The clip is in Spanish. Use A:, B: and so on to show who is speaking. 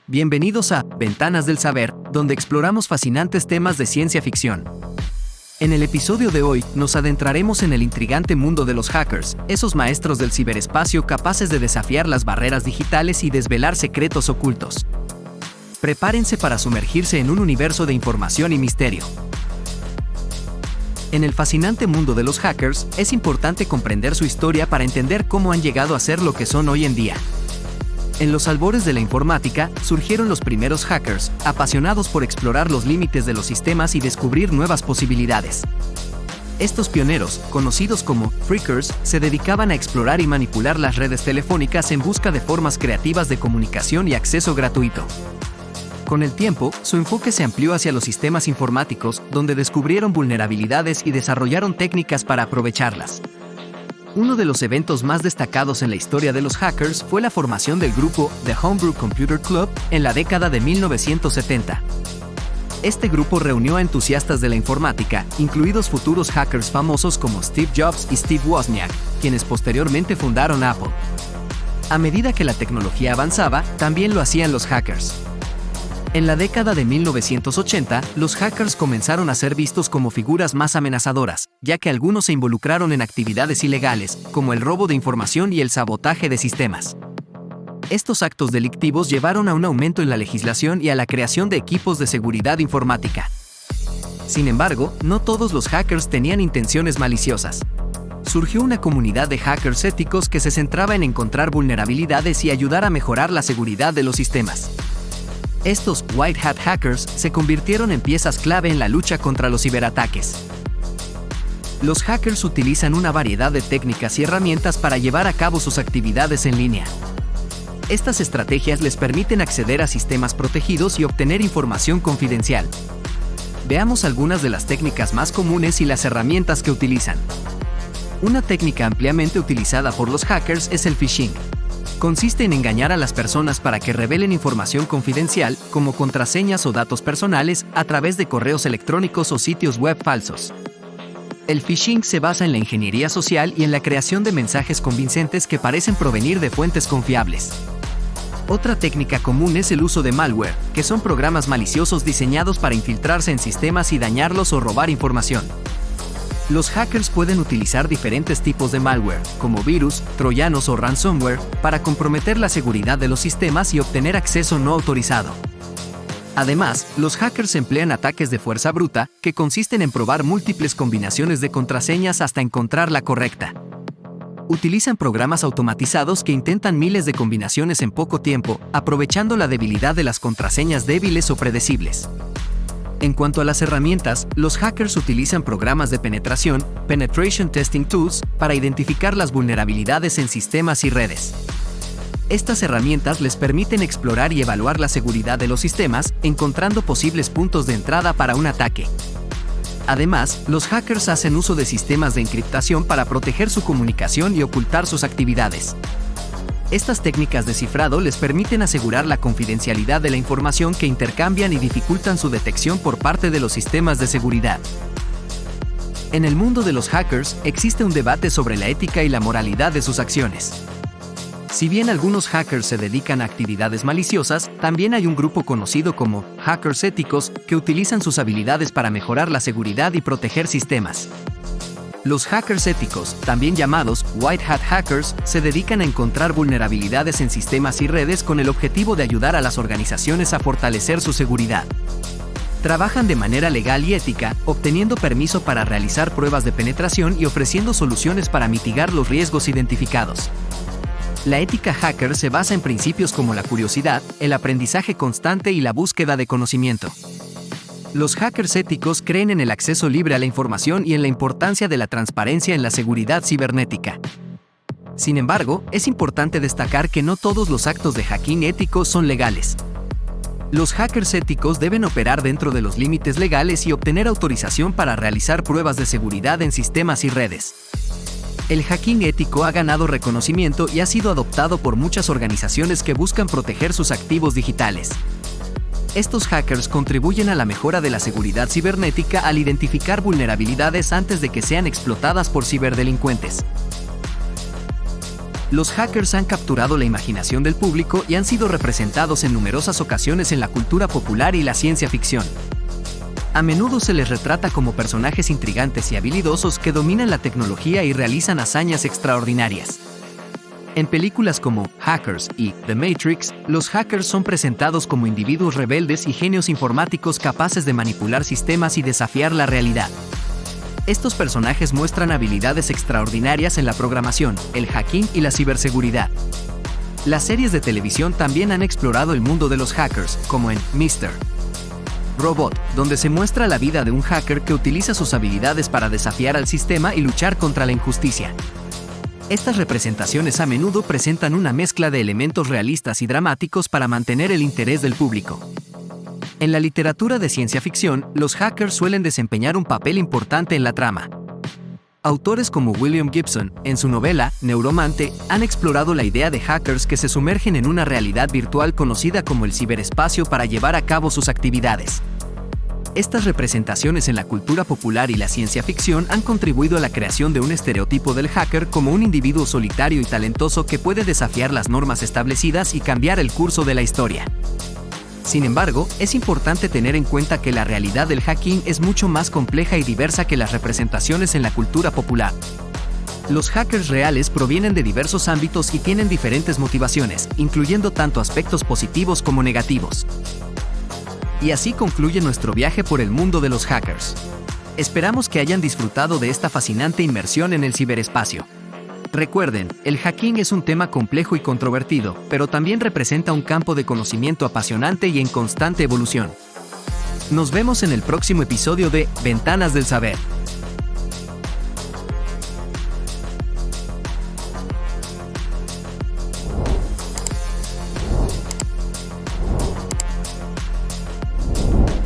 A: Bienvenidos a Ventanas del Saber, donde exploramos fascinantes temas de ciencia ficción. En el episodio de hoy, nos adentraremos en el intrigante mundo de los hackers, esos maestros del ciberespacio capaces de desafiar las barreras digitales y desvelar secretos ocultos. Prepárense para sumergirse en un universo de información y misterio. En el fascinante mundo de los hackers, es importante comprender su historia para entender cómo han llegado a ser lo que son hoy en día. En los albores de la informática, surgieron los primeros hackers, apasionados por explorar los límites de los sistemas y descubrir nuevas posibilidades. Estos pioneros, conocidos como phreakers, se dedicaban a explorar y manipular las redes telefónicas en busca de formas creativas de comunicación y acceso gratuito. Con el tiempo, su enfoque se amplió hacia los sistemas informáticos, donde descubrieron vulnerabilidades y desarrollaron técnicas para aprovecharlas. Uno de los eventos más destacados en la historia de los hackers fue la formación del grupo The Homebrew Computer Club en la década de 1970. Este grupo reunió a entusiastas de la informática, incluidos futuros hackers famosos como Steve Jobs y Steve Wozniak, quienes posteriormente fundaron Apple. A medida que la tecnología avanzaba, también lo hacían los hackers. En la década de 1980, los hackers comenzaron a ser vistos como figuras más amenazadoras, ya que algunos se involucraron en actividades ilegales, como el robo de información y el sabotaje de sistemas. Estos actos delictivos llevaron a un aumento en la legislación y a la creación de equipos de seguridad informática. Sin embargo, no todos los hackers tenían intenciones maliciosas. Surgió una comunidad de hackers éticos que se centraba en encontrar vulnerabilidades y ayudar a mejorar la seguridad de los sistemas. Estos White Hat Hackers se convirtieron en piezas clave en la lucha contra los ciberataques. Los hackers utilizan una variedad de técnicas y herramientas para llevar a cabo sus actividades en línea. Estas estrategias les permiten acceder a sistemas protegidos y obtener información confidencial. Veamos algunas de las técnicas más comunes y las herramientas que utilizan. Una técnica ampliamente utilizada por los hackers es el phishing. Consiste en engañar a las personas para que revelen información confidencial, como contraseñas o datos personales, a través de correos electrónicos o sitios web falsos. El phishing se basa en la ingeniería social y en la creación de mensajes convincentes que parecen provenir de fuentes confiables. Otra técnica común es el uso de malware, que son programas maliciosos diseñados para infiltrarse en sistemas y dañarlos o robar información. Los hackers pueden utilizar diferentes tipos de malware, como virus, troyanos o ransomware, para comprometer la seguridad de los sistemas y obtener acceso no autorizado. Además, los hackers emplean ataques de fuerza bruta, que consisten en probar múltiples combinaciones de contraseñas hasta encontrar la correcta. Utilizan programas automatizados que intentan miles de combinaciones en poco tiempo, aprovechando la debilidad de las contraseñas débiles o predecibles. En cuanto a las herramientas, los hackers utilizan programas de penetración, Penetration Testing Tools, para identificar las vulnerabilidades en sistemas y redes. Estas herramientas les permiten explorar y evaluar la seguridad de los sistemas, encontrando posibles puntos de entrada para un ataque. Además, los hackers hacen uso de sistemas de encriptación para proteger su comunicación y ocultar sus actividades. Estas técnicas de cifrado les permiten asegurar la confidencialidad de la información que intercambian y dificultan su detección por parte de los sistemas de seguridad. En el mundo de los hackers, existe un debate sobre la ética y la moralidad de sus acciones. Si bien algunos hackers se dedican a actividades maliciosas, también hay un grupo conocido como hackers éticos que utilizan sus habilidades para mejorar la seguridad y proteger sistemas. Los hackers éticos, también llamados White Hat Hackers, se dedican a encontrar vulnerabilidades en sistemas y redes con el objetivo de ayudar a las organizaciones a fortalecer su seguridad. Trabajan de manera legal y ética, obteniendo permiso para realizar pruebas de penetración y ofreciendo soluciones para mitigar los riesgos identificados. La ética hacker se basa en principios como la curiosidad, el aprendizaje constante y la búsqueda de conocimiento. Los hackers éticos creen en el acceso libre a la información y en la importancia de la transparencia en la seguridad cibernética. Sin embargo, es importante destacar que no todos los actos de hacking éticos son legales. Los hackers éticos deben operar dentro de los límites legales y obtener autorización para realizar pruebas de seguridad en sistemas y redes. El hacking ético ha ganado reconocimiento y ha sido adoptado por muchas organizaciones que buscan proteger sus activos digitales. Estos hackers contribuyen a la mejora de la seguridad cibernética al identificar vulnerabilidades antes de que sean explotadas por ciberdelincuentes. Los hackers han capturado la imaginación del público y han sido representados en numerosas ocasiones en la cultura popular y la ciencia ficción. A menudo se les retrata como personajes intrigantes y habilidosos que dominan la tecnología y realizan hazañas extraordinarias. En películas como Hackers y The Matrix, los hackers son presentados como individuos rebeldes y genios informáticos capaces de manipular sistemas y desafiar la realidad. Estos personajes muestran habilidades extraordinarias en la programación, el hacking y la ciberseguridad. Las series de televisión también han explorado el mundo de los hackers, como en Mr. Robot, donde se muestra la vida de un hacker que utiliza sus habilidades para desafiar al sistema y luchar contra la injusticia. Estas representaciones a menudo presentan una mezcla de elementos realistas y dramáticos para mantener el interés del público. En la literatura de ciencia ficción, los hackers suelen desempeñar un papel importante en la trama. Autores como William Gibson, en su novela Neuromante, han explorado la idea de hackers que se sumergen en una realidad virtual conocida como el ciberespacio para llevar a cabo sus actividades. Estas representaciones en la cultura popular y la ciencia ficción han contribuido a la creación de un estereotipo del hacker como un individuo solitario y talentoso que puede desafiar las normas establecidas y cambiar el curso de la historia. Sin embargo, es importante tener en cuenta que la realidad del hacking es mucho más compleja y diversa que las representaciones en la cultura popular. Los hackers reales provienen de diversos ámbitos y tienen diferentes motivaciones, incluyendo tanto aspectos positivos como negativos. Y así concluye nuestro viaje por el mundo de los hackers. Esperamos que hayan disfrutado de esta fascinante inmersión en el ciberespacio. Recuerden, el hacking es un tema complejo y controvertido, pero también representa un campo de conocimiento apasionante y en constante evolución. Nos vemos en el próximo episodio de Ventanas del Saber.